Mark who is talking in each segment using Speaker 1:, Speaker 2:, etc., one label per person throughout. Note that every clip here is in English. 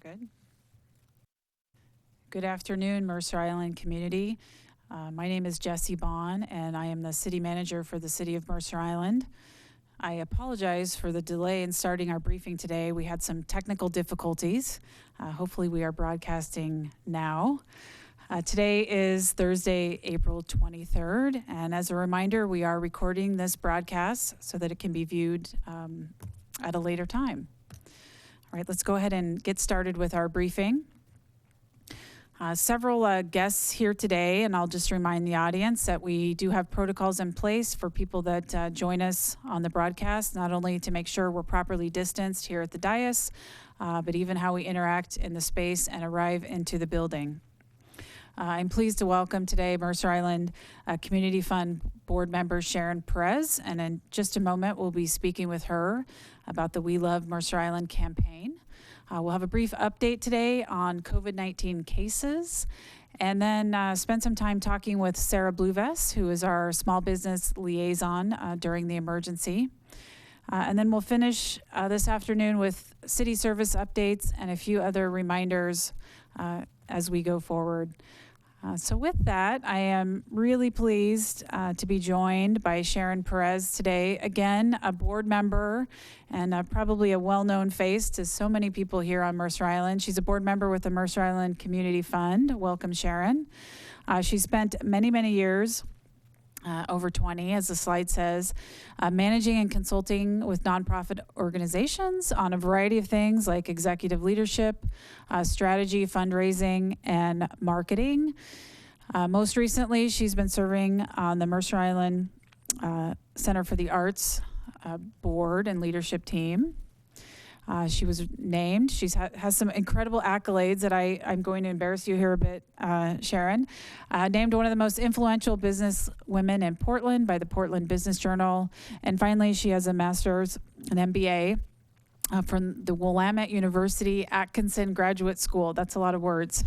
Speaker 1: We're good. Good afternoon, Mercer Island community. My name is Jessi Bon, and I am the city manager for the City of Mercer Island. I apologize for the delay in starting our briefing today. We had some technical difficulties. Hopefully we are broadcasting now. Today is Thursday, April 23rd, and as a reminder, we are recording this broadcast so that it can be viewed at a later time. All right, let's go ahead and get started with our briefing. Several guests here today, and I'll just remind the audience that we do have protocols in place for people that join us on the broadcast, not only to make sure we're properly distanced here at the dais, but even how we interact in the space and arrive into the building. I'm pleased to welcome today Mercer Island Community Fund board member Sharon Perez, and in just a moment we'll be speaking with her about the We Love Mercer Island campaign. We'll have a brief update today on COVID-19 cases, and then spend some time talking with Sarah Bluevest, who is our small business liaison during the emergency. And then we'll finish this afternoon with city service updates and a few other reminders as we go forward. So with that, I am really pleased to be joined by Sharon Perez today. Again, a board member and probably a well-known face to so many people here on Mercer Island. She's a board member with the Mercer Island Community Fund. Welcome, Sharon. She spent many, many years, over 20, as the slide says, managing and consulting with nonprofit organizations on a variety of things like executive leadership, strategy, fundraising, and marketing. Most recently, she's been serving on the Mercer Island Center for the Arts board and leadership team. She was named. She has some incredible accolades that I'm going to embarrass you here a bit, Sharon. Named one of the most influential business women in Portland by the Portland Business Journal. And finally, she has a master's, an MBA from the Willamette University Atkinson Graduate School. That's a lot of words.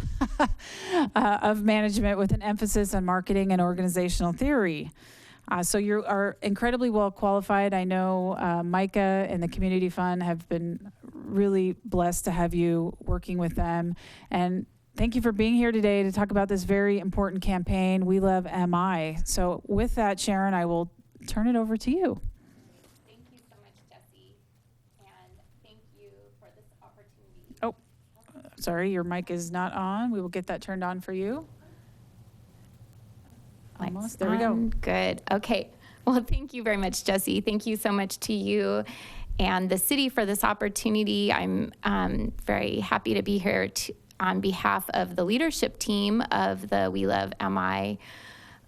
Speaker 1: Of management with an emphasis on marketing and organizational theory. So you are incredibly well qualified. I know Micah and the Community Fund have been really blessed to have you working with them. And thank you for being here today to talk about this very important campaign, WeLoveMI. So with that, Sharon, I will turn it over to you.
Speaker 2: Thank you so much, Jessi, and thank you for this opportunity.
Speaker 1: Oh, sorry, your mic is not on. We will get that turned on for you. Almost. There we go.
Speaker 2: Good. Okay. Well, thank you very much, Jessi. Thank you so much to you and the city for this opportunity. I'm very happy to be here on behalf of the leadership team of the WeLoveMI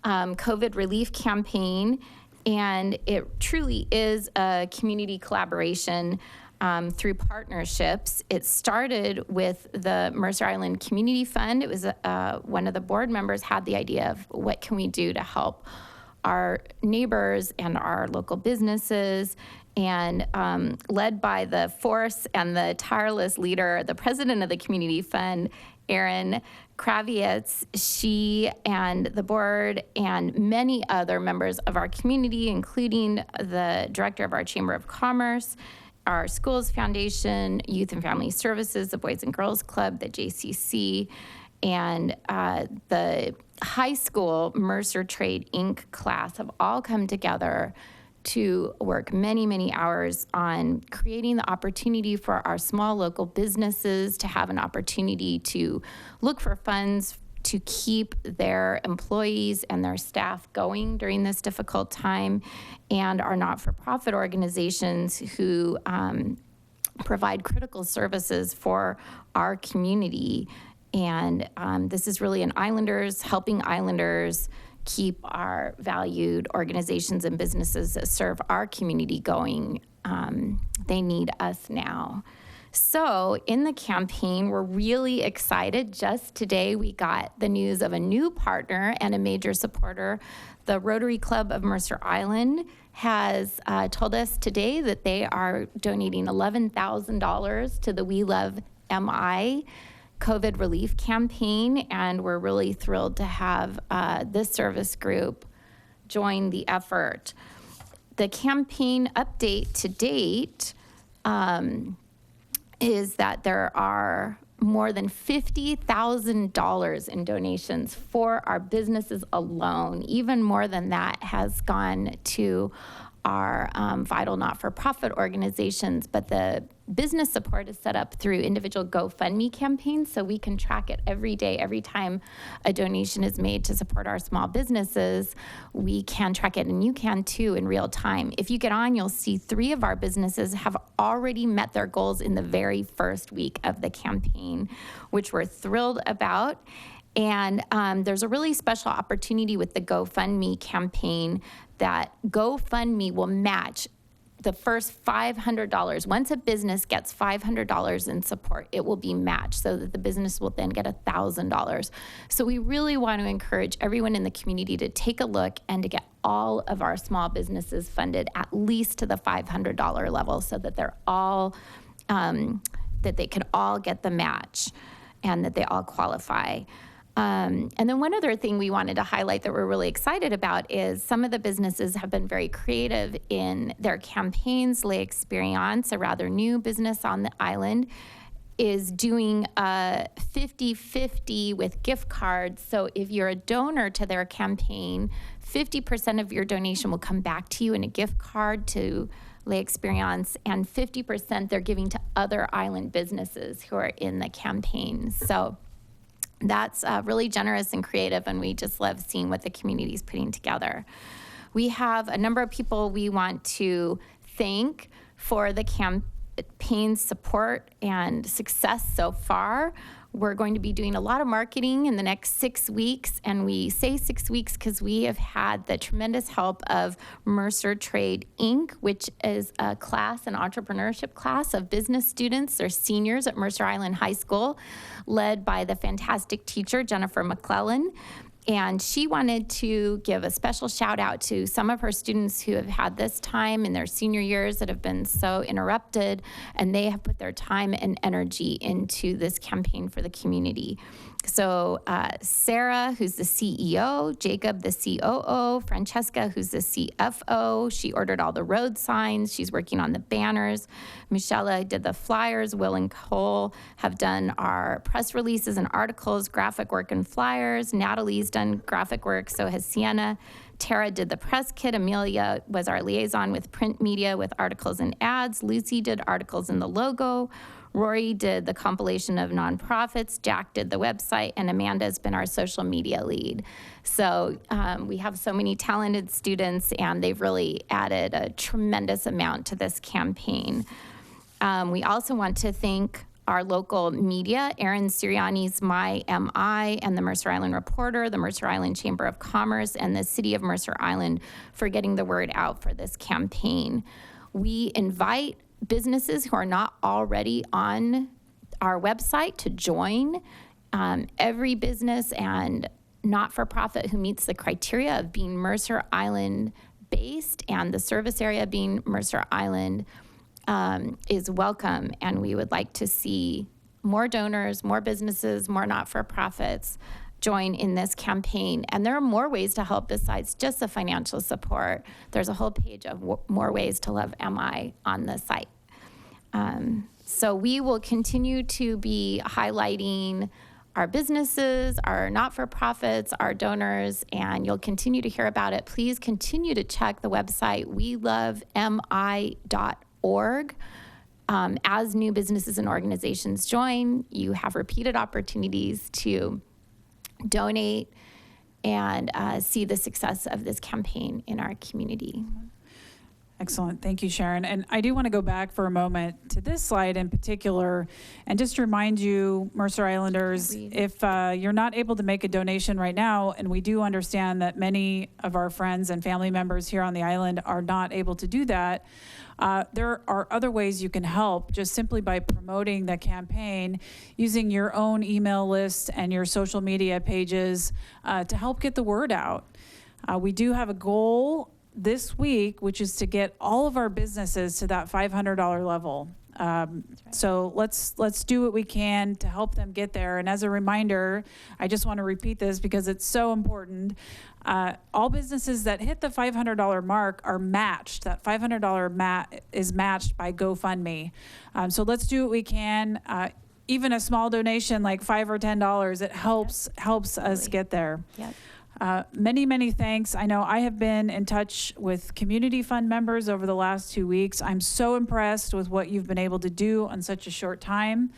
Speaker 2: COVID relief campaign. And it truly is a community collaboration through partnerships. It started with the Mercer Island Community Fund. It was one of the board members had the idea of what can we do to help our neighbors and our local businesses, and led by the force and the tireless leader, the president of the Community Fund, Erin Kravietz. She and the board and many other members of our community, including the director of our Chamber of Commerce, our Schools Foundation, Youth and Family Services, the Boys and Girls Club, the JCC, and the high school Mercer Trade Inc. class have all come together to work many, many hours on creating the opportunity for our small local businesses to have an opportunity to look for funds to keep their employees and their staff going during this difficult time, and our not-for-profit organizations who provide critical services for our community. And this is really an helping islanders keep our valued organizations and businesses that serve our community going. They need us now. So in the campaign, we're really excited. Just today, we got the news of a new partner and a major supporter. The Rotary Club of Mercer Island has told us today that they are donating $11,000 to the WeLoveMI COVID relief campaign, and we're really thrilled to have this service group join the effort. The campaign update to date is that there are more than $50,000 in donations for our businesses alone. Even more than that has gone to our vital not-for-profit organizations, but the business support is set up through individual GoFundMe campaigns, so we can track it every day. Every time a donation is made to support our small businesses, we can track it, and you can too in real time. If you get on, you'll see 3 of our businesses have already met their goals in the very first week of the campaign, which we're thrilled about. And there's a really special opportunity with the GoFundMe campaign that GoFundMe will match the first $500. Once a business gets $500 in support, it will be matched so that the business will then get $1,000. So we really want to encourage everyone in the community to take a look and to get all of our small businesses funded at least to the $500 level so that they're all, that they can all get the match and that they all qualify. And then one other thing we wanted to highlight that we're really excited about is some of the businesses have been very creative in their campaigns. L'Experience, a rather new business on the island, is doing a 50-50 with gift cards. So if you're a donor to their campaign, 50% of your donation will come back to you in a gift card to L'Experience, and 50% they're giving to other island businesses who are in the campaign. So that's really generous and creative, and we just love seeing what the community is putting together. We have a number of people we want to thank for the campaign's support and success so far. We're going to be doing a lot of marketing in the next 6 weeks, and we say 6 weeks because we have had the tremendous help of Mercer Trade Inc., which is a class, an entrepreneurship class of business students. They're seniors at Mercer Island High School, led by the fantastic teacher, Jennifer McClellan. And she wanted to give a special shout out to some of her students who have had this time in their senior years that have been so interrupted, and they have put their time and energy into this campaign for the community. So Sarah, who's the CEO, Jacob, the COO, Francesca, who's the CFO. She ordered all the road signs. She's working on the banners. Michelle did the flyers. Will and Cole have done our press releases and articles, graphic work and flyers. Natalie's done graphic work, so has Sienna. Tara did the press kit. Amelia was our liaison with print media with articles and ads. Lucy did articles and the logo. Rory did the compilation of nonprofits, Jack did the website, and Amanda's been our social media lead. So we have so many talented students, and they've really added a tremendous amount to this campaign. We also want to thank our local media, Aaron Sirianni's MI, and the Mercer Island Reporter, the Mercer Island Chamber of Commerce, and the City of Mercer Island for getting the word out for this campaign. We invite businesses who are not already on our website to join. Every business and not-for-profit who meets the criteria of being Mercer Island based and the service area being Mercer Island is welcome, and we would like to see more donors, more businesses, more not-for-profits join in this campaign. And there are more ways to help besides just the financial support. There's a whole page of more ways to love MI on the site. So we will continue to be highlighting our businesses, our not-for-profits, our donors, and you'll continue to hear about it. Please continue to check the website, WeLoveMI.org. As new businesses and organizations join, you have repeated opportunities to donate and see the success of this campaign in our community.
Speaker 1: Excellent. Thank you, Sharon. And I do want to go back for a moment to this slide in particular and just remind you, Mercer Islanders, if you're not able to make a donation right now, and we do understand that many of our friends and family members here on the island are not able to do that, there are other ways you can help just simply by promoting the campaign, using your own email list and your social media pages to help get the word out. We do have a goal this week, which is to get all of our businesses to that $500 level. So let's do what we can to help them get there. And as a reminder, I just want to repeat this because it's so important. All businesses that hit the $500 mark are matched. That $500 is matched by GoFundMe. So let's do what we can. even a small donation like $5 or $10, it helps us get there.
Speaker 2: Yep.
Speaker 1: Many thanks. I know I have been in touch with community fund members over the last 2 weeks. I'm so impressed with what you've been able to do on such a short time.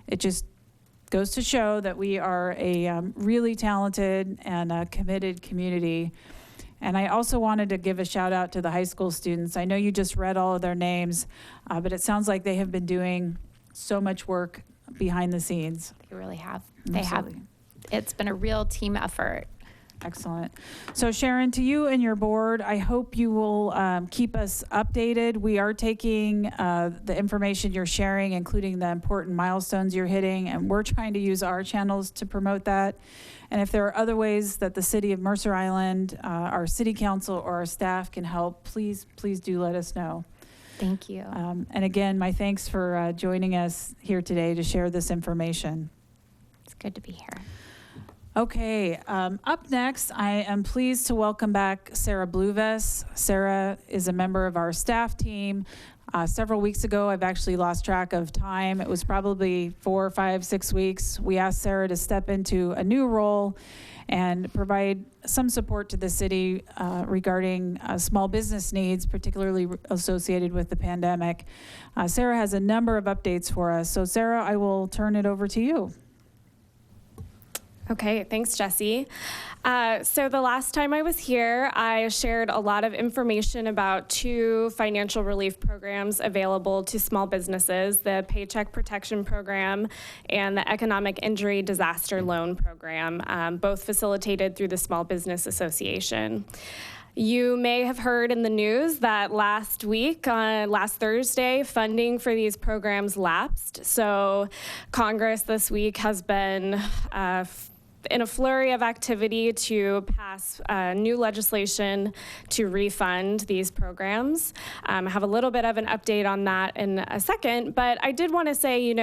Speaker 1: It just goes to show that we are a really talented and committed community. And I also wanted to give a shout out to the high school students. I know you just read all of their names, but it sounds like they have been doing so much work behind the scenes.
Speaker 2: They really have.
Speaker 1: Absolutely.
Speaker 2: It's been a real team effort.
Speaker 1: Excellent. So Sharon, to you and your board, I hope you will keep us updated. We are taking the information you're sharing, including the important milestones you're hitting, and we're trying to use our channels to promote that. And if there are other ways that the City of Mercer Island, our City Council, or our staff can help, please do let us know.
Speaker 2: Thank you.
Speaker 1: And again, my thanks for joining us here today to share this information.
Speaker 2: It's good to be here.
Speaker 1: Okay, up next, I am pleased to welcome back Sarah Bluevest. Sarah is a member of our staff team. Several weeks ago, I've actually lost track of time. It was probably 4, 5, 6 weeks. We asked Sarah to step into a new role and provide some support to the city regarding small business needs, particularly associated with the pandemic. Sarah has a number of updates for us. So Sarah, I will turn it over to you.
Speaker 3: Okay, thanks, Jessi. So the last time I was here, I shared a lot of information about 2 financial relief programs available to small businesses, the Paycheck Protection Program and the Economic Injury Disaster Loan Program, both facilitated through the Small Business Association. You may have heard in the news that last week, last Thursday, funding for these programs lapsed. So Congress this week has been in a flurry of activity to pass new legislation to refund these programs. I have a little bit of an update on that in a second, but I did want to say,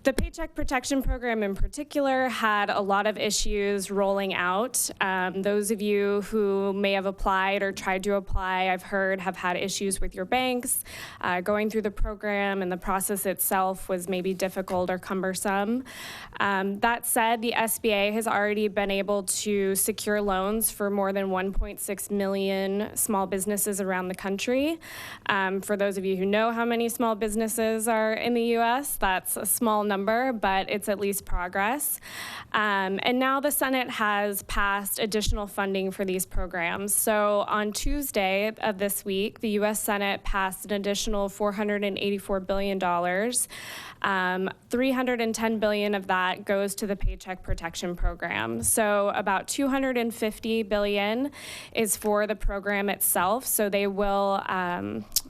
Speaker 3: the Paycheck Protection Program in particular had a lot of issues rolling out. Those of you who may have applied or tried to apply, I've heard, have had issues with your banks. Going through the program and the process itself was maybe difficult or cumbersome. That said, the SBA has already been able to secure loans for more than 1.6 million small businesses around the country. For those of you who know how many small businesses are in the U.S., that's a small number, but it's at least progress. And now the Senate has passed additional funding for these programs. So on Tuesday of this week, the U.S. Senate passed an additional $484 billion. $310 billion of that goes to the Paycheck Protection Program. So about $250 billion is for the program itself. So they will,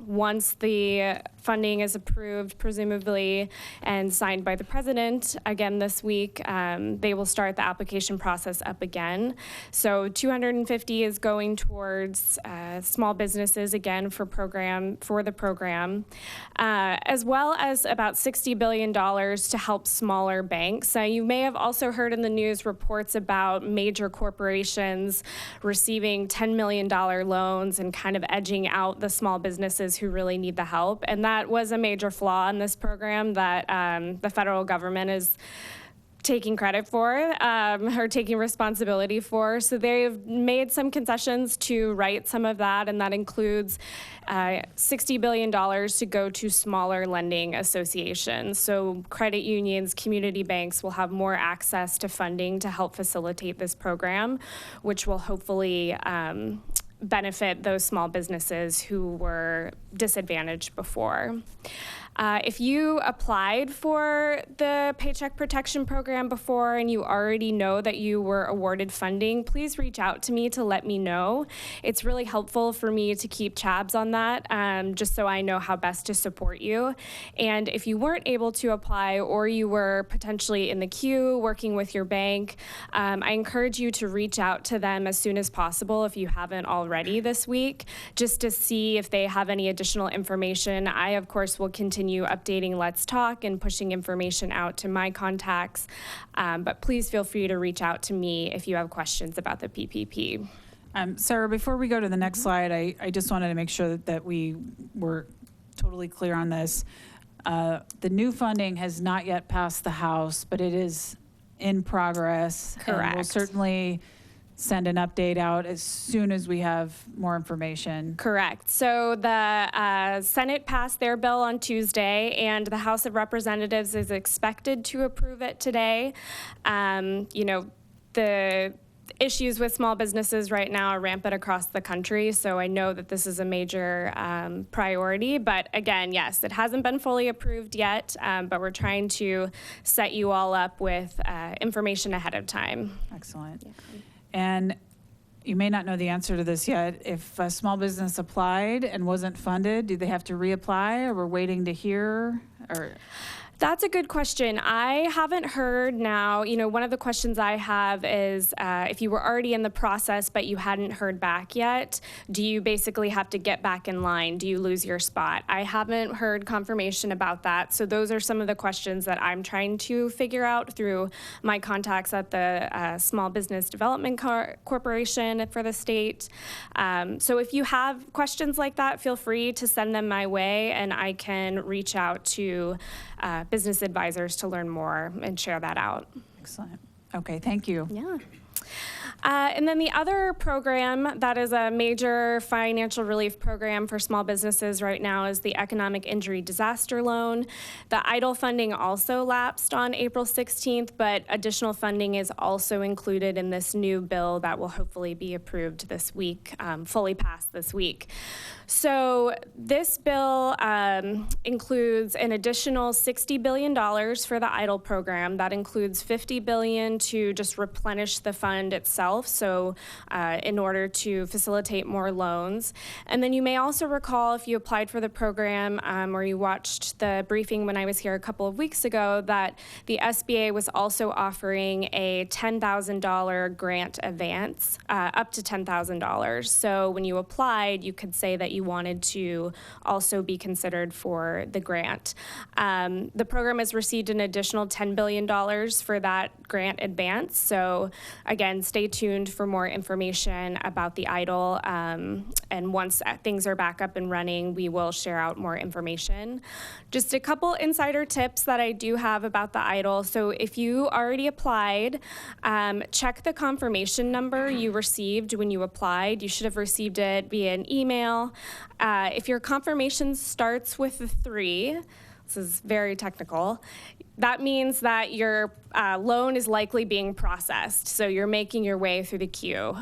Speaker 3: once the funding is approved, presumably, and signed by the president again this week, they will start the application process up again. So 250 is going towards small businesses again for the program, as well as about $60 billion to help smaller banks. You may have also heard in the news reports about major corporations receiving $10 million loans and kind of edging out the small businesses who really need the help. And that was a major flaw in this program that the federal government is taking credit for or taking responsibility for. So they've made some concessions to right some of that, and that includes $60 billion to go to smaller lending associations. So credit unions, community banks will have more access to funding to help facilitate this program, which will hopefully benefit those small businesses who were disadvantaged before. If you applied for the Paycheck Protection Program before and you already know that you were awarded funding, please reach out to me to let me know. It's really helpful for me to keep tabs on that, just so I know how best to support you. And if you weren't able to apply or you were potentially in the queue working with your bank, I encourage you to reach out to them as soon as possible if you haven't already this week, just to see if they have any additional information. I, of course, will continue updating Let's Talk and pushing information out to my contacts, but please feel free to reach out to me if you have questions about the PPP.
Speaker 1: Sarah, before we go to the next slide, I just wanted to make sure that we were totally clear on this. The new funding has not yet passed the House, but it is in progress. And we'll
Speaker 3: Correct.
Speaker 1: certainly send an update out as soon as we have more information.
Speaker 3: Correct. So the Senate passed their bill on Tuesday, and the House of Representatives is expected to approve it today. The issues with small businesses right now are rampant across the country, so I know that this is a major priority. But again, yes, it hasn't been fully approved yet, but we're trying to set you all up with information ahead of time.
Speaker 1: Excellent. And you may not know the answer to this yet. If a small business applied and wasn't funded, do they have to reapply, or we're waiting to hear? Or
Speaker 3: That's a good question. I haven't heard now. One of the questions I have is if you were already in the process but you hadn't heard back yet, do you basically have to get back in line? Do you lose your spot? I haven't heard confirmation about that. So those are some of the questions that I'm trying to figure out through my contacts at the Small Business Development Corporation for the state. So if you have questions like that, feel free to send them my way, and I can reach out to business advisors to learn more and share that out.
Speaker 1: excellent. Okay, thank you.
Speaker 3: Yeah. And then the other program that is a major financial relief program for small businesses right now is the Economic Injury Disaster Loan. The EIDL funding also lapsed on April 16th, but additional funding is also included in this new bill that will hopefully be approved this week, fully passed this week. So this bill includes an additional $60 billion for the EIDL program. That includes $50 billion to just replenish the fund itself, so in order to facilitate more loans. And then you may also recall, if you applied for the program or you watched the briefing when I was here a couple of weeks ago, that the SBA was also offering a $10,000 grant advance, up to $10,000. So when you applied, you could say that you wanted to also be considered for the grant. The program has received an additional $10 billion for that grant advance. So again, stay tuned for more information about the EIDL. And once things are back up and running, we will share out more information. Just a couple insider tips that I do have about the EIDL. So if you already applied, check the confirmation number you received when you applied. You should have received it via an email. If your confirmation starts with a 3, this is very technical, that means that your loan is likely being processed. So you're making your way through the queue.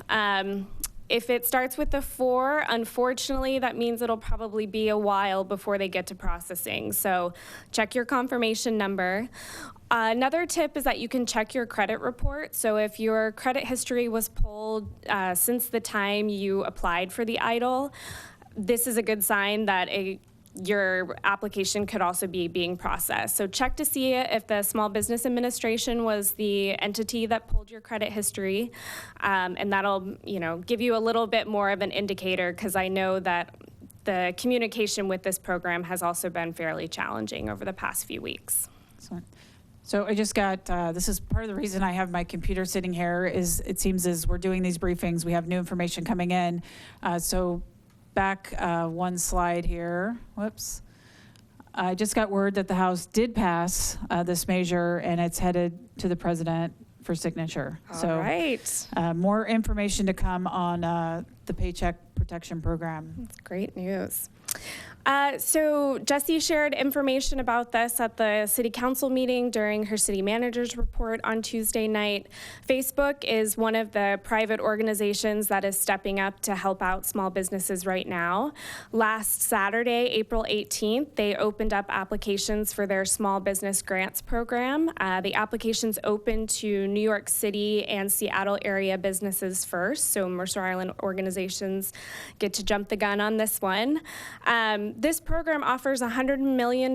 Speaker 3: If it starts with a 4, unfortunately, that means it'll probably be a while before they get to processing. So check your confirmation number. Another tip is that you can check your credit report. So if your credit history was pulled since the time you applied for the EIDL, this is a good sign that your application could also be being processed. So check to see if the Small Business Administration was the entity that pulled your credit history, and that'll give you a little bit more of an indicator, because I know that the communication with this program has also been fairly challenging over the past few weeks.
Speaker 1: Excellent. So I just got, this is part of the reason I have my computer sitting here, is it seems as we're doing these briefings, we have new information coming in. So back one slide here. Whoops. I just got word that the House did pass this measure, and it's headed to the president for signature.
Speaker 3: All right.
Speaker 1: More information to come on the Paycheck Protection Program.
Speaker 3: That's great news. So Jessi shared information about this at the city council meeting during her city manager's report on Tuesday night. Facebook is one of the private organizations that is stepping up to help out small businesses right now. Last Saturday, April 18th, they opened up applications for their small business grants program. The applications open to New York City and Seattle area businesses first, so Mercer Island organizations get to jump the gun on this one. This program offers $100 million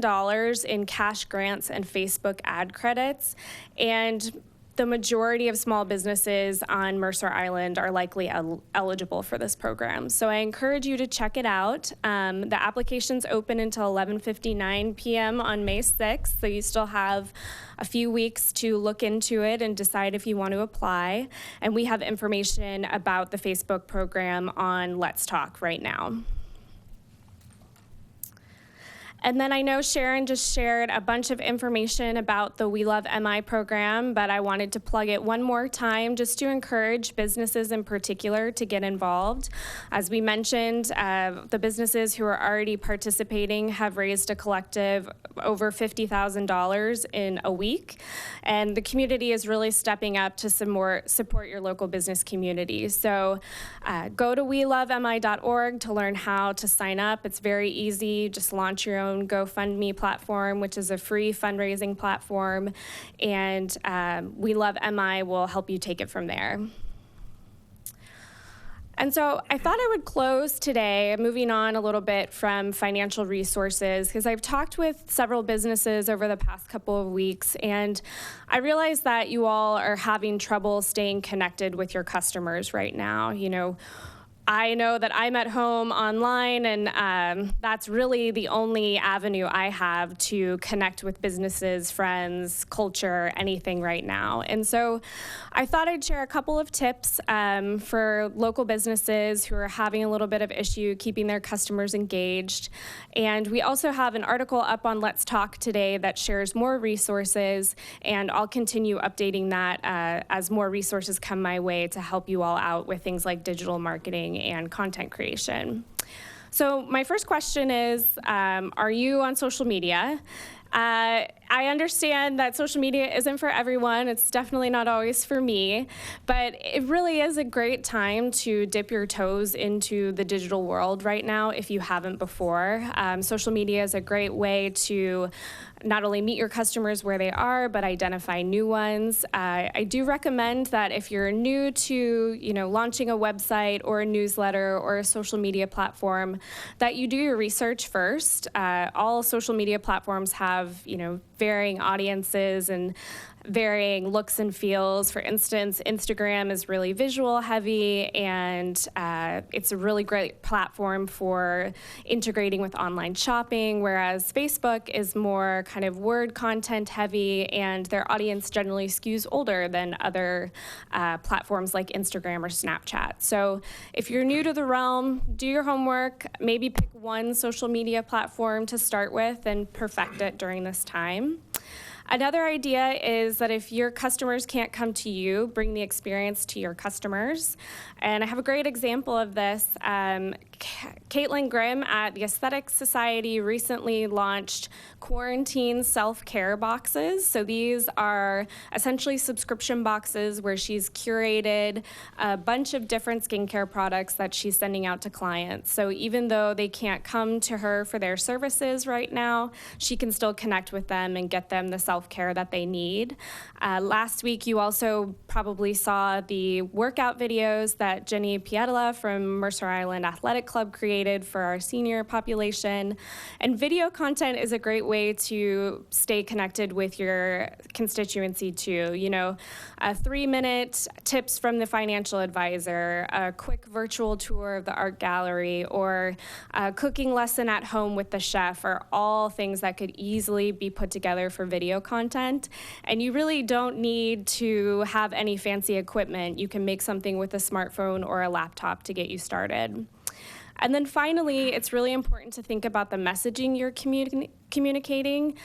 Speaker 3: in cash grants and Facebook ad credits, and the majority of small businesses on Mercer Island are likely eligible for this program. So I encourage you to check it out. The applications open until 11:59 p.m. on May 6th, so you still have a few weeks to look into it and decide if you want to apply. And we have information about the Facebook program on Let's Talk right now. And then I know Sharon just shared a bunch of information about the WeLoveMI program, but I wanted to plug it one more time just to encourage businesses in particular to get involved. As we mentioned, the businesses who are already participating have raised a collective over $50,000 in a week, and the community is really stepping up to support your local business community. So go to WeLoveMI.org to learn how to sign up. It's very easy. Just launch your own GoFundMe platform, which is a free fundraising platform, and WeLoveMI will help you take it from there. And so I thought I would close today, moving on a little bit from financial resources, because I've talked with several businesses over the past couple of weeks, and I realize that you all are having trouble staying connected with your customers right now. You know, I know that I'm at home online, and that's really the only avenue I have to connect with businesses, friends, culture, anything right now. And so I thought I'd share a couple of tips for local businesses who are having a little bit of issue keeping their customers engaged. And we also have an article up on Let's Talk today that shares more resources, and I'll continue updating that as more resources come my way to help you all out with things like digital marketing and content creation. So my first question is, are you on social media? I understand that social media isn't for everyone. It's definitely not always for me, but it really is a great time to dip your toes into the digital world right now if you haven't before. Social media is a great way to not only meet your customers where they are, but identify new ones. I do recommend that if you're new to, launching a website or a newsletter or a social media platform, that you do your research first. All social media platforms have, varying audiences and varying looks and feels. For instance, Instagram is really visual heavy, and it's a really great platform for integrating with online shopping, whereas Facebook is more kind of word content heavy, and their audience generally skews older than other platforms like Instagram or Snapchat. So if you're new to the realm, do your homework, maybe pick one social media platform to start with and perfect it during this time. Another idea is that if your customers can't come to you, bring the experience to your customers. And I have a great example of this. Caitlin Grimm at the Aesthetic Society recently launched quarantine self-care boxes. So these are essentially subscription boxes where she's curated a bunch of different skincare products that she's sending out to clients. So even though they can't come to her for their services right now, she can still connect with them and get them the self-care that they need. Last week, you also probably saw the workout videos that Jenny Pietala from Mercer Island Athletic Club created for our senior population. And video content is a great way to stay connected with your constituency too. 3-minute tips from the financial advisor, a quick virtual tour of the art gallery, or a cooking lesson at home with the chef are all things that could easily be put together for video content. And you really don't need to have any fancy equipment. You can make something with a smartphone or a laptop to get you started. And then finally, it's really important to think about the messaging you're communicating.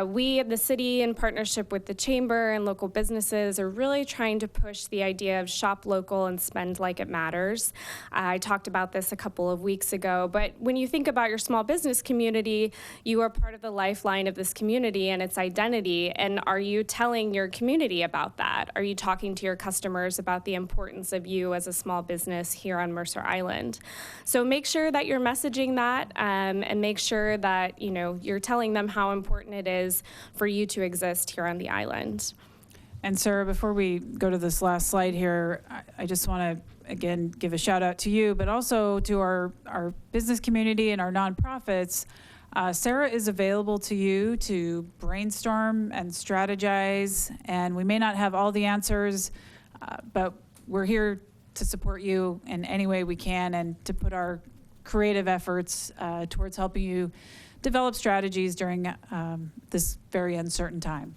Speaker 3: We in the city, in partnership with the chamber and local businesses, are really trying to push the idea of shop local and spend like it matters. I talked about this a couple of weeks ago, but when you think about your small business community, you are part of the lifeline of this community and its identity. And are you telling your community about that? Are you talking to your customers about the importance of you as a small business here on Mercer Island? So make sure that you're messaging that and make sure that you're telling them how important it is for you to exist here on the island.
Speaker 1: And Sarah, before we go to this last slide here, I just want to, again, give a shout out to you, but also to our business community and our nonprofits. Sarah is available to you to brainstorm and strategize, and we may not have all the answers, but we're here to support you in any way we can and to put our creative efforts towards helping you develop strategies during this very uncertain time.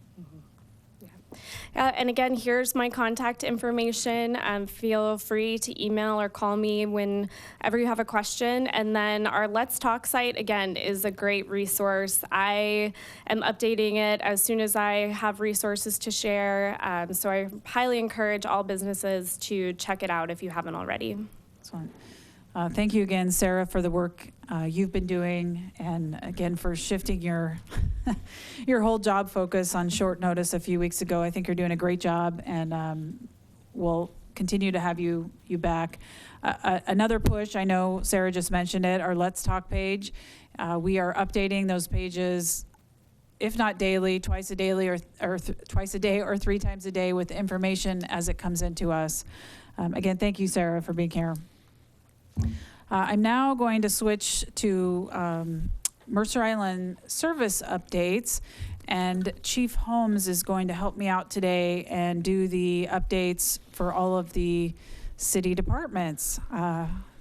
Speaker 3: And again, here's my contact information. Feel free to email or call me whenever you have a question. And then our Let's Talk site, again, is a great resource. I am updating it as soon as I have resources to share. So I highly encourage all businesses to check it out if you haven't already.
Speaker 1: Excellent. Thank you again, Sarah, for the work you've been doing, and again for shifting your your whole job focus on short notice a few weeks ago. I think you're doing a great job, and we'll continue to have you back. Another push, I know Sarah just mentioned it, our Let's Talk page. We are updating those pages, if not daily, twice a day or 3 times a day with information as it comes into us. Again, thank you, Sarah, for being here. I'm now going to switch to Mercer Island service updates, and Chief Holmes is going to help me out today and do the updates for all of the city departments.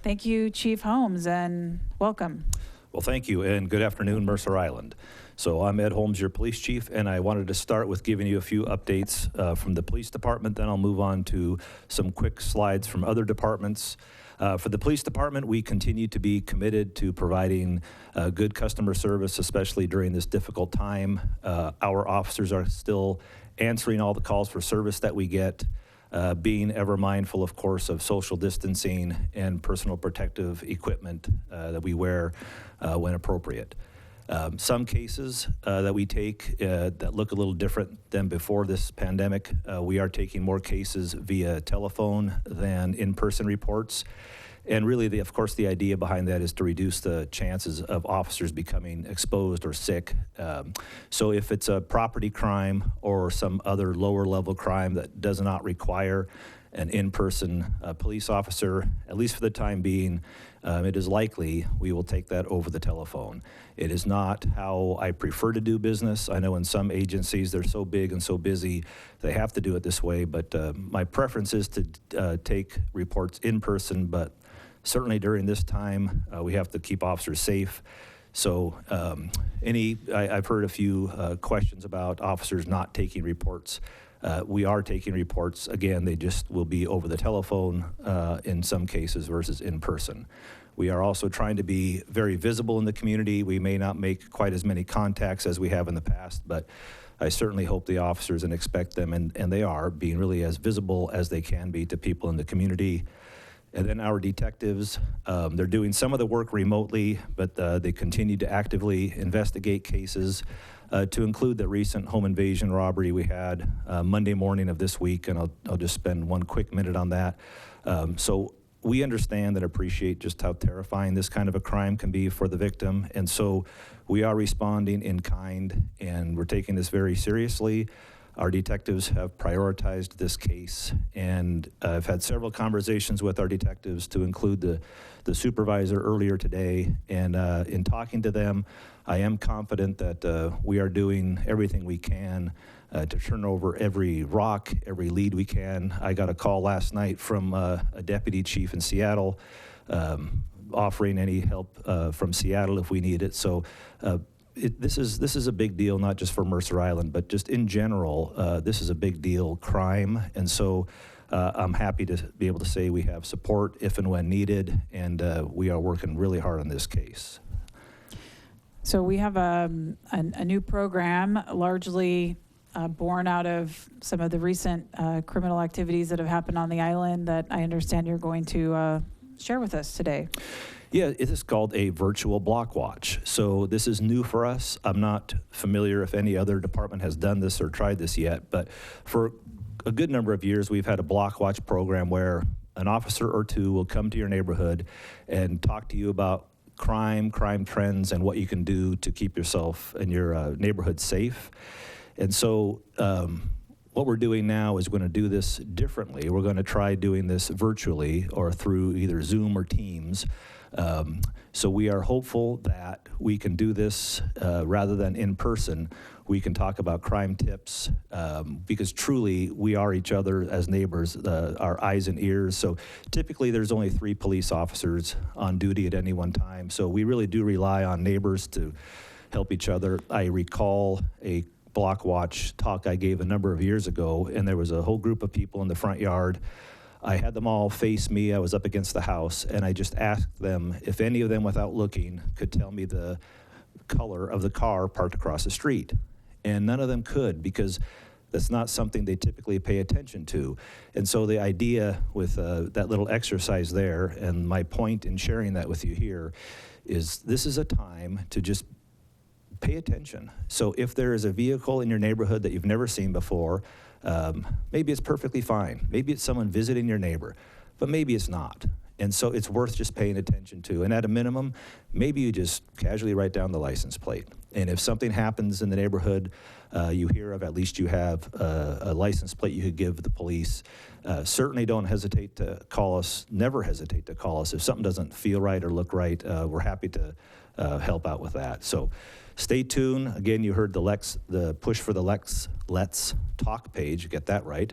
Speaker 1: Thank you, Chief Holmes, and welcome.
Speaker 4: Well, thank you, and good afternoon, Mercer Island. So I'm Ed Holmes, your police chief, and I wanted to start with giving you a few updates from the police department. Then I'll move on to some quick slides from other departments. For the police department, we continue to be committed to providing good customer service, especially during this difficult time. Our officers are still answering all the calls for service that we get, being ever mindful, of course, of social distancing and personal protective equipment that we wear when appropriate. Some cases that we take that look a little different than before this pandemic, we are taking more cases via telephone than in-person reports. And really, of course, the idea behind that is to reduce the chances of officers becoming exposed or sick. So if it's a property crime or some other lower level crime that does not require an in-person police officer, at least for the time being, it is likely we will take that over the telephone. It is not how I prefer to do business. I know in some agencies they're so big and so busy they have to do it this way, but my preference is to take reports in person, but certainly during this time we have to keep officers safe. So I've heard a few questions about officers not taking reports. We are taking reports. Again, they just will be over the telephone in some cases versus in person. We are also trying to be very visible in the community. We may not make quite as many contacts as we have in the past, but I certainly hope the officers and expect them, and they are, being really as visible as they can be to people in the community. And then our detectives, they're doing some of the work remotely, but they continue to actively investigate cases, to include the recent home invasion robbery we had Monday morning of this week, and I'll just spend one quick minute on that. So we understand and appreciate just how terrifying this kind of a crime can be for the victim, and so we are responding in kind, and we're taking this very seriously. Our detectives have prioritized this case, and I've had several conversations with our detectives, to include the supervisor earlier today, and in talking to them, I am confident that we are doing everything we can to turn over every rock, every lead we can. I got a call last night from a deputy chief in Seattle offering any help from Seattle if we need it. So this is a big deal, not just for Mercer Island, but just in general. This is a big deal crime, and so I'm happy to be able to say we have support if and when needed, and we are working really hard on this case.
Speaker 1: So we have a new program, largely born out of some of the recent criminal activities that have happened on the island, that I understand you're going to share with us today.
Speaker 4: Yeah, it is called a virtual block watch. So this is new for us. I'm not familiar if any other department has done this or tried this yet, but for a good number of years, we've had a block watch program where an officer or two will come to your neighborhood and talk to you about crime trends, and what you can do to keep yourself and your neighborhood safe. And so what we're doing now is we're going to do this differently. We're going to try doing this virtually or through either Zoom or Teams. So we are hopeful that we can do this rather than in person. We can talk about crime tips because truly we are each other as neighbors, our eyes and ears. So typically there's only 3 police officers on duty at any one time. So we really do rely on neighbors to help each other. I recall a block watch talk I gave a number of years ago, and there was a whole group of people in the front yard. I had them all face me. I was up against the house, and I just asked them if any of them, without looking, could tell me the color of the car parked across the street. And none of them could, because that's not something they typically pay attention to. And so the idea with that little exercise there, and my point in sharing that with you here, is this is a time to just pay attention. So if there is a vehicle in your neighborhood that you've never seen before, maybe it's perfectly fine. Maybe it's someone visiting your neighbor, but maybe it's not. And so it's worth just paying attention to. And at a minimum, maybe you just casually write down the license plate. And if something happens in the neighborhood you hear of, at least you have a license plate you could give the police. Certainly don't hesitate to call us. Never hesitate to call us. If something doesn't feel right or look right, we're happy to help out with that. So stay tuned. Again, you heard the push for the Let's Talk page. Get that right.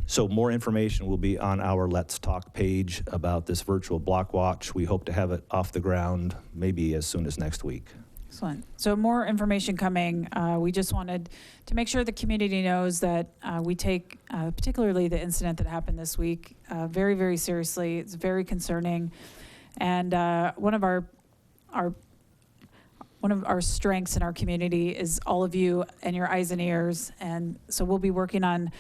Speaker 4: So more information will be on our Let's Talk page about this virtual block watch. We hope to have it off the ground maybe as soon as next week.
Speaker 1: Excellent. So more information coming. We just wanted to make sure the community knows that we take particularly the incident that happened this week very, very seriously. It's very concerning. And one of our strengths in our community is all of you and your eyes and ears. And so we'll be working on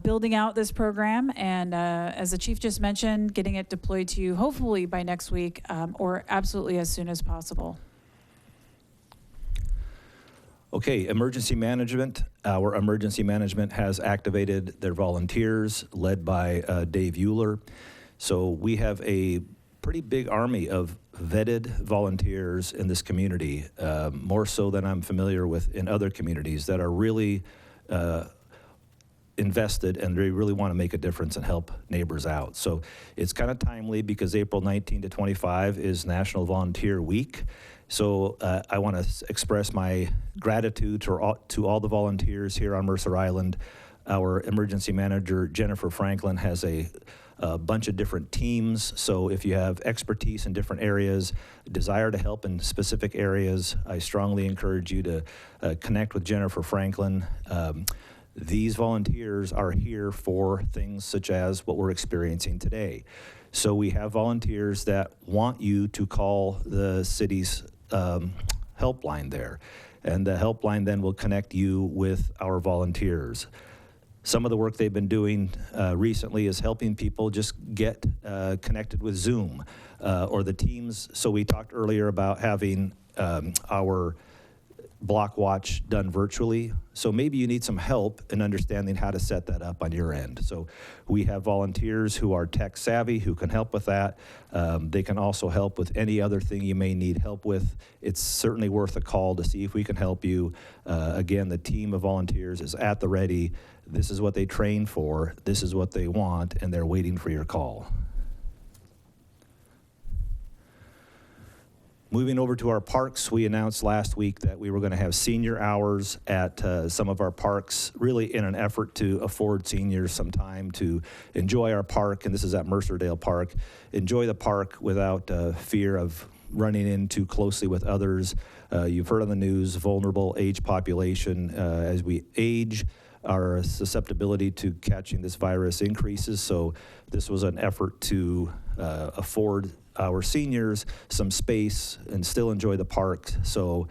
Speaker 1: building out this program. And as the chief just mentioned, getting it deployed to you hopefully by next week or absolutely as soon as possible.
Speaker 4: Okay, emergency management. Our emergency management has activated their volunteers led by Dave Euler. So we have a pretty big army of vetted volunteers in this community, more so than I'm familiar with in other communities, that are really invested and they really want to make a difference and help neighbors out. So it's kind of timely because April 19 to 25 is National Volunteer Week. So I want to express my gratitude to all the volunteers here on Mercer Island. Our emergency manager, Jennifer Franklin, has a bunch of different teams. So if you have expertise in different areas, desire to help in specific areas, I strongly encourage you to connect with Jennifer Franklin. These volunteers are here for things such as what we're experiencing today. So we have volunteers that want you to call the city's helpline there. And the helpline then will connect you with our volunteers. Some of the work they've been doing recently is helping people just get connected with Zoom or the Teams. So we talked earlier about having our block watch done virtually. So maybe you need some help in understanding how to set that up on your end. So we have volunteers who are tech savvy who can help with that. They can also help with any other thing you may need help with. It's certainly worth a call to see if we can help you. Again, the team of volunteers is at the ready. This is what they train for. This is what they want, and they're waiting for your call. Moving over to our parks, we announced last week that we were going to have senior hours at some of our parks, really in an effort to afford seniors some time to enjoy our park, and this is at Mercerdale Park. Enjoy the park without fear of running in too closely with others. You've heard on the news, vulnerable age population. As we age, our susceptibility to catching this virus increases, so this was an effort to afford our seniors some space and still enjoy the park. So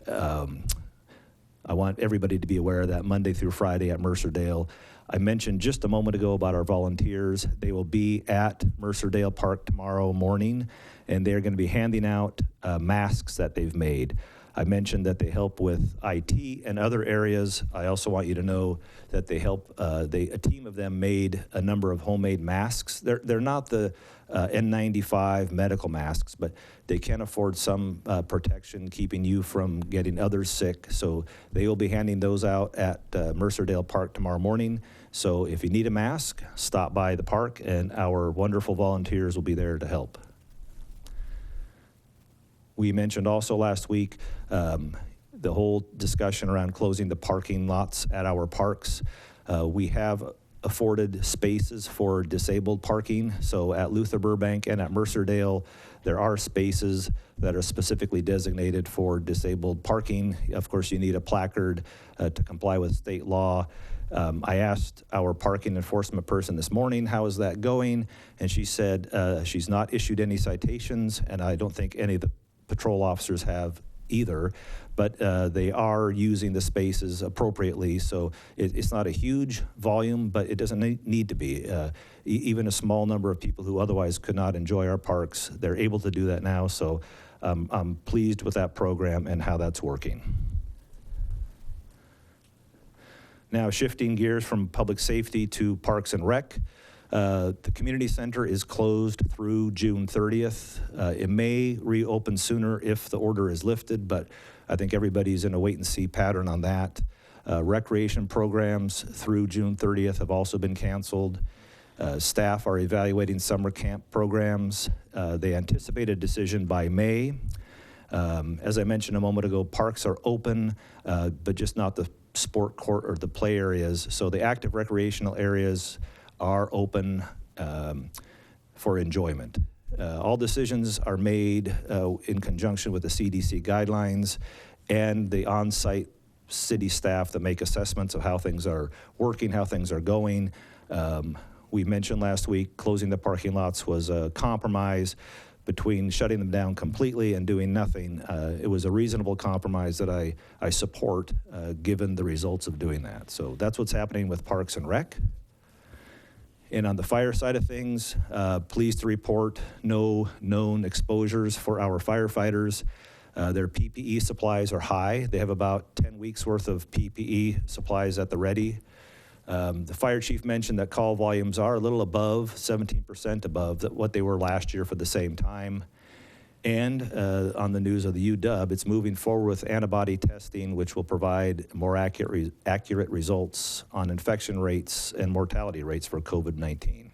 Speaker 4: I want everybody to be aware of that Monday through Friday at Mercerdale. I mentioned just a moment ago about our volunteers. They will be at Mercerdale Park tomorrow morning, and they're going to be handing out masks that they've made. I mentioned that they help with IT and other areas. I also want you to know that they help, a team of them made a number of homemade masks. They're not the N95 medical masks, but they can afford some protection, keeping you from getting others sick. So they will be handing those out at Mercerdale Park tomorrow morning. So if you need a mask, stop by the park, and our wonderful volunteers will be there to help. We mentioned also last week the whole discussion around closing the parking lots at our parks. We have afforded spaces for disabled parking. So at Luther Burbank and at Mercerdale, there are spaces that are specifically designated for disabled parking. Of course, you need a placard to comply with state law. I asked our parking enforcement person this morning, how is that going? And she said she's not issued any citations, and I don't think any of the patrol officers have either, but they are using the spaces appropriately. So it's not a huge volume, but it doesn't need to be. Even a small number of people who otherwise could not enjoy our parks, they're able to do that now. So I'm pleased with that program and how that's working. Now, shifting gears from public safety to Parks and Rec. The community center is closed through June 30th. It may reopen sooner if the order is lifted, but I think everybody's in a wait and see pattern on that. Recreation programs through June 30th have also been canceled. Staff are evaluating summer camp programs. They anticipate a decision by May. As I mentioned a moment ago, parks are open, but just not the sport court or the play areas. So the active recreational areas are open for enjoyment. All decisions are made in conjunction with the CDC guidelines and the on-site city staff that make assessments of how things are working, how things are going. We mentioned last week closing the parking lots was a compromise between shutting them down completely and doing nothing. It was a reasonable compromise that I support given the results of doing that. So that's what's happening with Parks and Rec. And on the fire side of things, pleased to report no known exposures for our firefighters. Their PPE supplies are high. They have about 10 weeks worth of PPE supplies at the ready. The fire chief mentioned that call volumes are a little above, 17% above what they were last year for the same time. And on the news of the UW, it's moving forward with antibody testing, which will provide more accurate results on infection rates and mortality rates for COVID-19.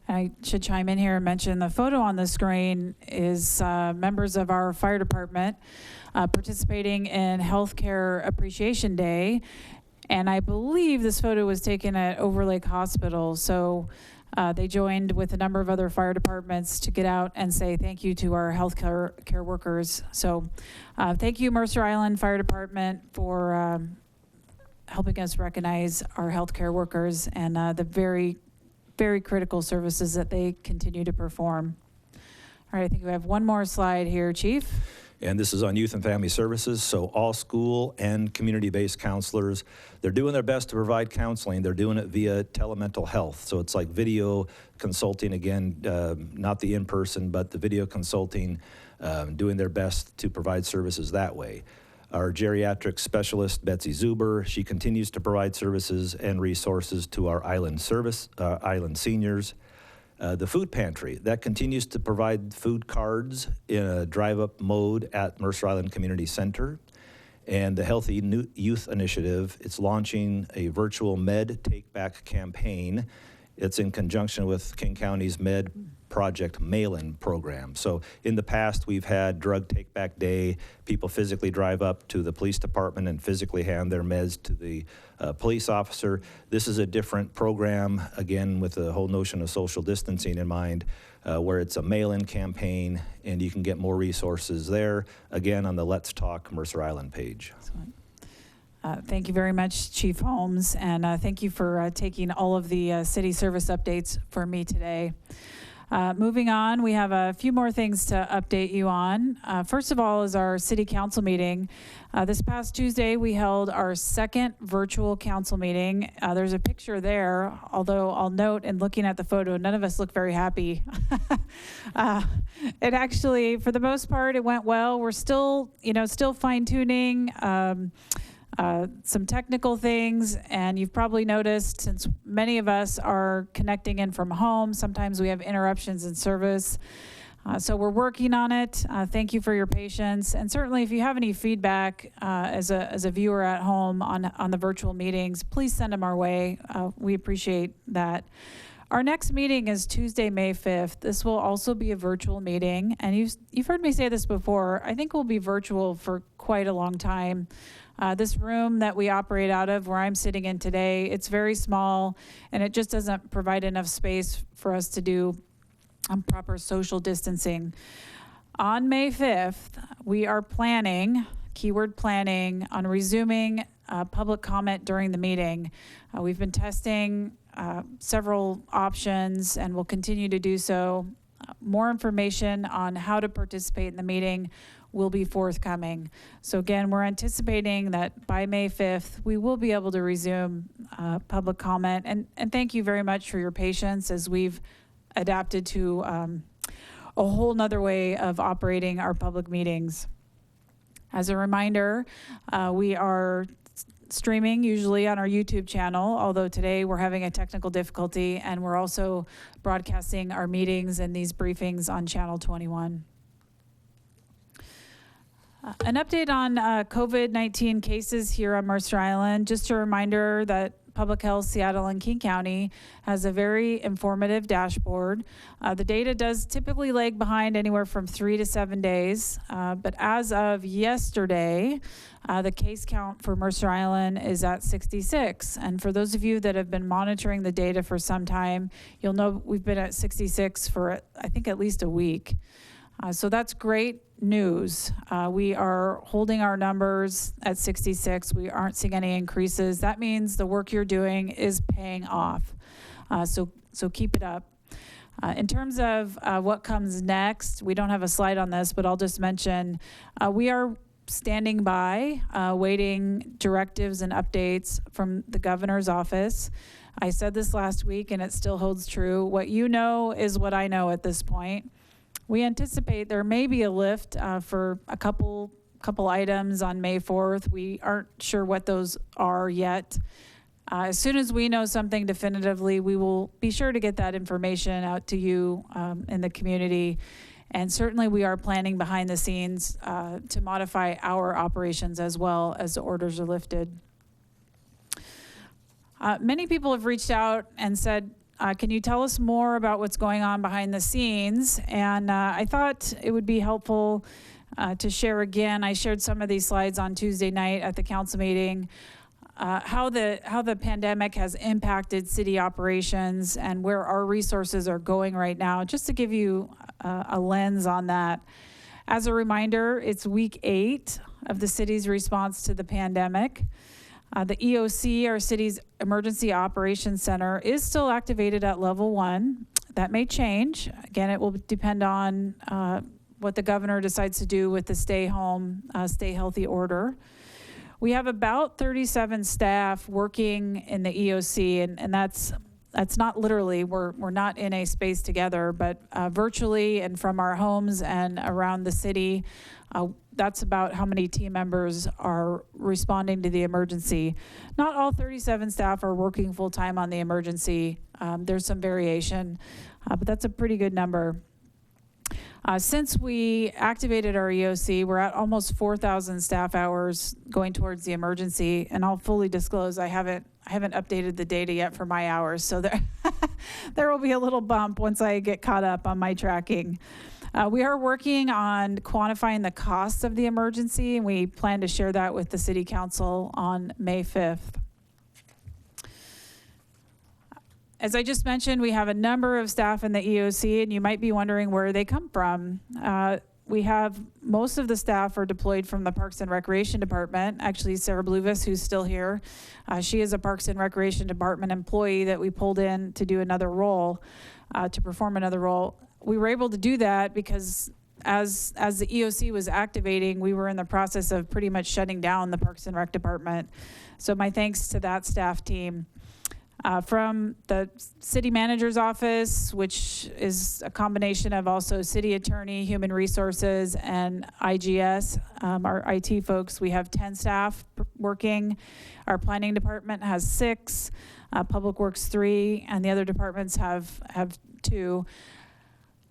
Speaker 1: I should chime in here and mention the photo on the screen is members of our fire department participating in Healthcare Appreciation Day. And I believe this photo was taken at Overlake Hospital. So they joined with a number of other fire departments to get out and say thank you to our healthcare workers. So thank you, Mercer Island Fire Department, for helping us recognize our healthcare workers and the very, very critical services that they continue to perform. All right, I think we have one more slide here, Chief.
Speaker 4: And this is on Youth and Family Services. So all school and community-based counselors, they're doing their best to provide counseling. They're doing it via telemental health. So it's like video consulting, again, not the in-person, but the video consulting, doing their best to provide services that way. Our geriatric specialist, Betsy Zuber, she continues to provide services and resources to our island seniors. The food pantry, that continues to provide food cards in a drive-up mode at Mercer Island Community Center. And the Healthy Youth Initiative, it's launching a virtual Med Take Back campaign. It's in conjunction with King County's Med Project mail-in program. So in the past, we've had Drug Take Back Day. People physically drive up to the police department and physically hand their meds to the police officer. This is a different program, again, with the whole notion of social distancing in mind, where it's a mail-in campaign, and you can get more resources there, again, on the Let's Talk Mercer Island page.
Speaker 1: Excellent. Thank you very much, Chief Holmes, and thank you for taking all of the city service updates for me today. Moving on, we have a few more things to update you on. First of all is our city council meeting. This past Tuesday, we held our second virtual council meeting. There's a picture there, although I'll note in looking at the photo, none of us look very happy. It actually, for the most part, it went well. We're still fine-tuning some technical things, and you've probably noticed, since many of us are connecting in from home, sometimes we have interruptions in service. So we're working on it. Thank you for your patience, and certainly if you have any feedback as a viewer at home on the virtual meetings, please send them our way. We appreciate that. Our next meeting is Tuesday, May 5th. This will also be a virtual meeting. And you've heard me say this before. I think we'll be virtual for quite a long time. This room that we operate out of, where I'm sitting in today, it's very small, and it just doesn't provide enough space for us to do proper social distancing. On May 5th, we are planning, keyword planning, on resuming public comment during the meeting. We've been testing several options and will continue to do so. More information on how to participate in the meeting will be forthcoming. So again, we're anticipating that by May 5th, we will be able to resume public comment. And thank you very much for your patience as we've adapted to a whole nother way of operating our public meetings. As a reminder, we are streaming usually on our YouTube channel, although today we're having a technical difficulty, and we're also broadcasting our meetings and these briefings on Channel 21. An update on COVID-19 cases here on Mercer Island. Just a reminder that Public Health Seattle and King County has a very informative dashboard. The data does typically lag behind anywhere from 3 to 7 days, but as of yesterday, the case count for Mercer Island is at 66. And for those of you that have been monitoring the data for some time, you'll know we've been at 66 for, I think, at least a week. So that's great news. We are holding our numbers at 66. We aren't seeing any increases. That means the work you're doing is paying off. So keep it up. In terms of what comes next, we don't have a slide on this, but I'll just mention we are standing by, waiting directives and updates from the governor's office. I said this last week, and it still holds true. What you know is what I know at this point. We anticipate there may be a lift for a couple items on May 4th. We aren't sure what those are yet. As soon as we know something definitively, we will be sure to get that information out to you in the community. And certainly we are planning behind the scenes to modify our operations as well as the orders are lifted. Many people have reached out and said, can you tell us more about what's going on behind the scenes? And I thought it would be helpful to share again. I shared some of these slides on Tuesday night at the council meeting, how the pandemic has impacted city operations and where our resources are going right now, just to give you a lens on that. As a reminder, it's week 8 of the city's response to the pandemic. The EOC, our city's Emergency Operations Center, is still activated at level 1. That may change. Again, it will depend on what the governor decides to do with the stay home, stay healthy order. We have about 37 staff working in the EOC, and that's not literally, we're not in a space together, but virtually and from our homes and around the city. That's about how many team members are responding to the emergency. Not all 37 staff are working full-time on the emergency. There's some variation, but that's a pretty good number. Since we activated our EOC, we're at almost 4,000 staff hours going towards the emergency, and I'll fully disclose I haven't updated the data yet for my hours, so there will be a little bump once I get caught up on my tracking. We are working on quantifying the costs of the emergency, and we plan to share that with the City Council on May 5th. As I just mentioned, we have a number of staff in the EOC, and you might be wondering where they come from. We have most of the staff are deployed from the Parks and Recreation Department. Actually, Sarah Bluvis, who's still here, she is a Parks and Recreation Department employee that we pulled in to do another role, to perform another role. We were able to do that because as the EOC was activating, we were in the process of pretty much shutting down the Parks and Rec Department. So my thanks to that staff team. From the city manager's office, which is a combination of also city attorney, human resources, and IGS, our IT folks, we have 10 staff working. Our planning department has 6, Public Works 3, and the other departments have 2.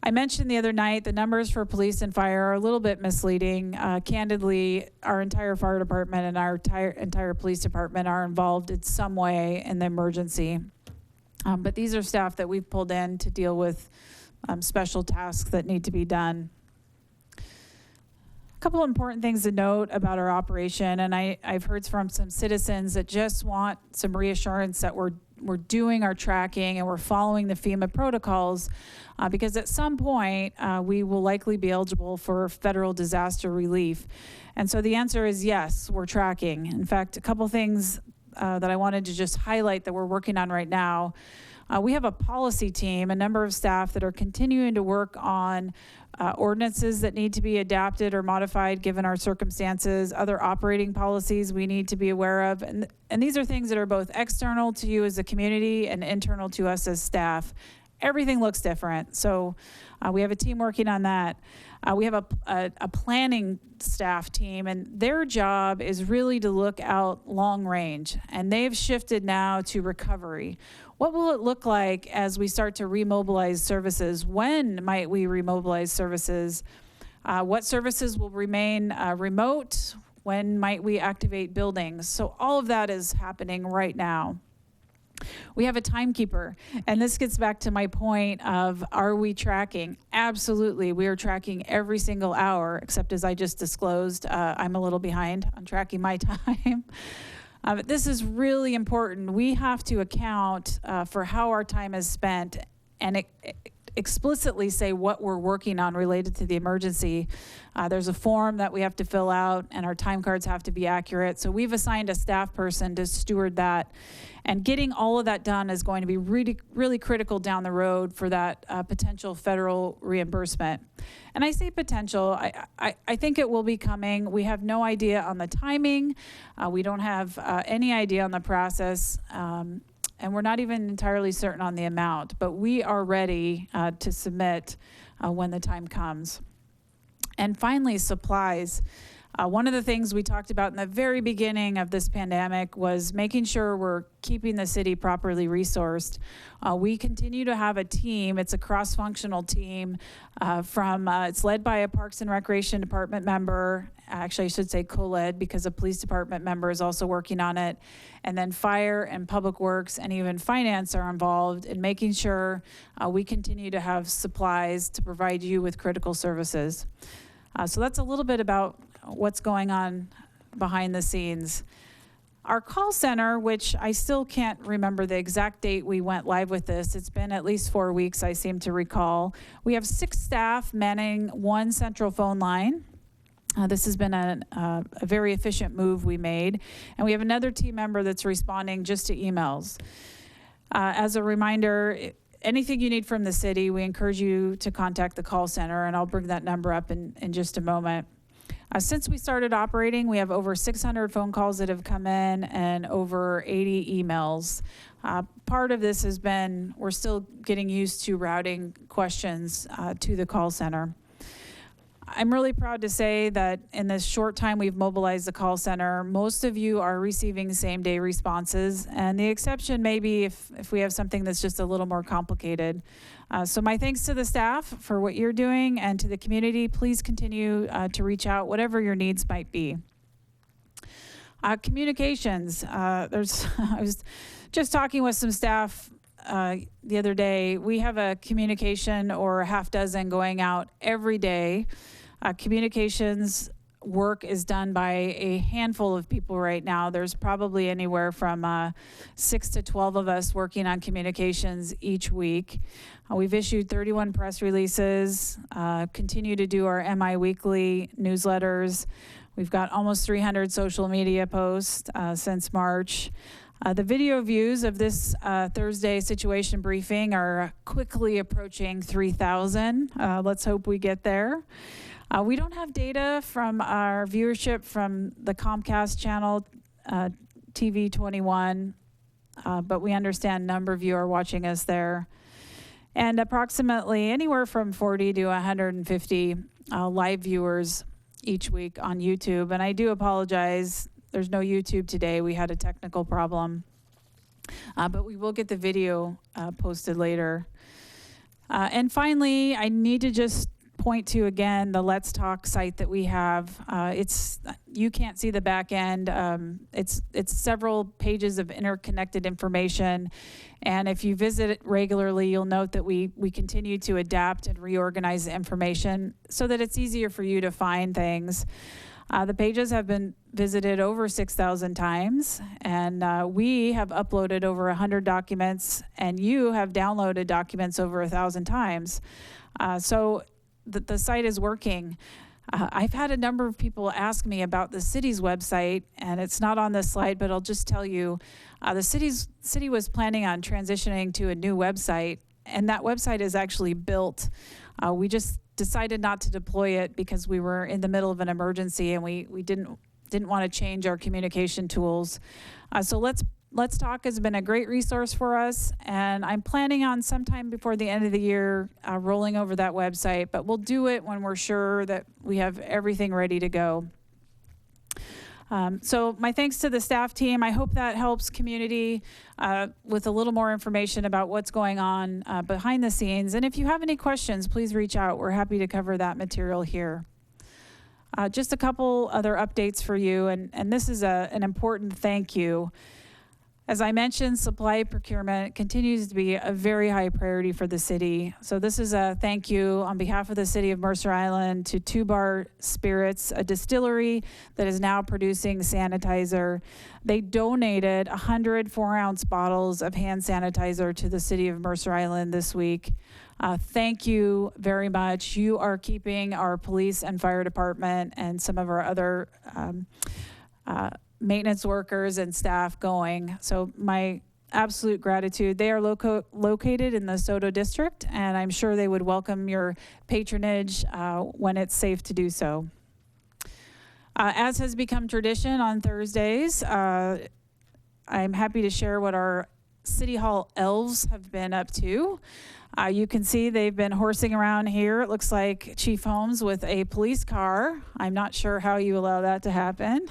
Speaker 1: I mentioned the other night the numbers for police and fire are a little bit misleading. Candidly, our entire fire department and our entire police department are involved in some way in the emergency. But these are staff that we've pulled in to deal with special tasks that need to be done. A couple important things to note about our operation, and I've heard from some citizens that just want some reassurance that we're doing our tracking and we're following the FEMA protocols, because at some point we will likely be eligible for federal disaster relief. And so the answer is yes, we're tracking. In fact, a couple things that I wanted to just highlight that we're working on right now. We have a policy team, a number of staff that are continuing to work on ordinances that need to be adapted or modified given our circumstances, other operating policies we need to be aware of. And these are things that are both external to you as a community and internal to us as staff. Everything looks different. So we have a team working on that. We have a planning staff team, and their job is really to look out long range. And they've shifted now to recovery. What will it look like as we start to remobilize services? When might we remobilize services? What services will remain remote? When might we activate buildings? So all of that is happening right now. We have a timekeeper, and this gets back to my point of, are we tracking? Absolutely, we are tracking every single hour, except as I just disclosed, I'm a little behind on tracking my time. But this is really important. We have to account for how our time is spent and explicitly say what we're working on related to the emergency. There's a form that we have to fill out, and our time cards have to be accurate. So we've assigned a staff person to steward that. And getting all of that done is going to be really, really critical down the road for that potential federal reimbursement. And I say potential, I think it will be coming. We have no idea on the timing. We don't have any idea on the process. And we're not even entirely certain on the amount, but we are ready to submit when the time comes. And finally, supplies. One of the things we talked about in the very beginning of this pandemic was making sure we're keeping the city properly resourced. We continue to have a team. It's a cross-functional team it's led by a Parks and Recreation Department member. Actually, I should say co-led, because a police department member is also working on it. And then fire and public works and even finance are involved in making sure we continue to have supplies to provide you with critical services. So that's a little bit about what's going on behind the scenes. Our call center, which I still can't remember the exact date we went live with this. It's been at least 4 weeks, I seem to recall. We have 6 staff manning one central phone line. This has been a very efficient move we made. And we have another team member that's responding just to emails. As a reminder, anything you need from the city, we encourage you to contact the call center, and I'll bring that number up in just a moment. Since we started operating, we have over 600 phone calls that have come in and over 80 emails. Part of this has been, we're still getting used to routing questions to the call center. I'm really proud to say that in this short time we've mobilized the call center, most of you are receiving same-day responses, and the exception may be if we have something that's just a little more complicated. So my thanks to the staff for what you're doing, and to the community. Please continue to reach out, whatever your needs might be. Communications. I was just talking with some staff the other day. We have a communication or a half dozen going out every day. Communications work is done by a handful of people right now. There's probably anywhere from 6 to 12 of us working on communications each week. We've issued 31 press releases, continue to do our MI weekly newsletters. We've got almost 300 social media posts since March. The video views of this Thursday situation briefing are quickly approaching 3,000. Let's hope we get there. We don't have data from our viewership from the Comcast channel, TV 21, but we understand a number of you are watching us there. And approximately anywhere from 40 to 150 live viewers each week on YouTube. And I do apologize, there's no YouTube today. We had a technical problem. But we will get the video posted later. And finally, I need to just point to, again, the Let's Talk site that we have. You can't see the back end. It's several pages of interconnected information. And if you visit it regularly, you'll note that we continue to adapt and reorganize the information so that it's easier for you to find things. The pages have been visited over 6,000 times, and we have uploaded over 100 documents, and you have downloaded documents over 1,000 times. So the site is working. I've had a number of people ask me about the city's website, and it's not on this slide, but I'll just tell you, the city was planning on transitioning to a new website, and that website is actually built. We just decided not to deploy it because we were in the middle of an emergency, and we didn't want to change our communication tools. So Let's Talk has been a great resource for us, and I'm planning on sometime before the end of the year rolling over that website, but we'll do it when we're sure that we have everything ready to go. So my thanks to the staff team. I hope that helps community with a little more information about what's going on behind the scenes. And if you have any questions, please reach out. We're happy to cover that material here. Just a couple other updates for you, and this is an important thank you. As I mentioned, supply procurement continues to be a very high priority for the city. So this is a thank you on behalf of the City of Mercer Island to Two Bar Spirits, a distillery that is now producing sanitizer. They donated 100 4-ounce bottles of hand sanitizer to the City of Mercer Island this week. Thank you very much. You are keeping our police and fire department and some of our other maintenance workers and staff going. So my absolute gratitude. They are located in the Soto district, and I'm sure they would welcome your patronage when it's safe to do so. As has become tradition on Thursdays, I'm happy to share what our City Hall Elves have been up to. You can see they've been horsing around here. It looks like Chief Holmes with a police car. I'm not sure how you allow that to happen.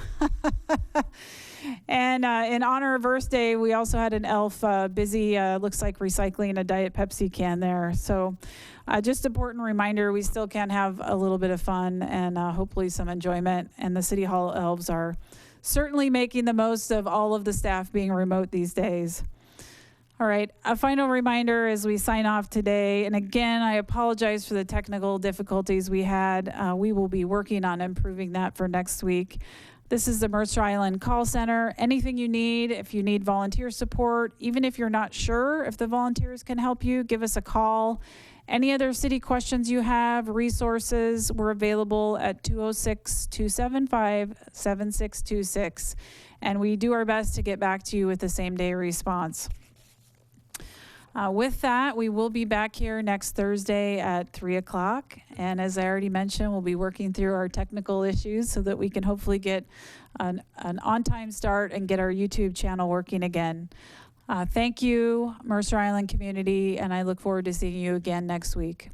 Speaker 1: And in honor of Earth Day, we also had an elf busy, looks like recycling a Diet Pepsi can there. So just an important reminder, we still can have a little bit of fun and hopefully some enjoyment. And the City Hall Elves are certainly making the most of all of the staff being remote these days. All right, a final reminder as we sign off today, and again, I apologize for the technical difficulties we had. We will be working on improving that for next week. This is the Mercer Island Call Center. Anything you need, if you need volunteer support, even if you're not sure if the volunteers can help you, give us a call. Any other city questions you have, resources, we're available at 206-275-7626. And we do our best to get back to you with the same day response. With that, we will be back here next Thursday at 3 o'clock. And as I already mentioned, we'll be working through our technical issues so that we can hopefully get an on-time start and get our YouTube channel working again. Thank you, Mercer Island community, and I look forward to seeing you again next week.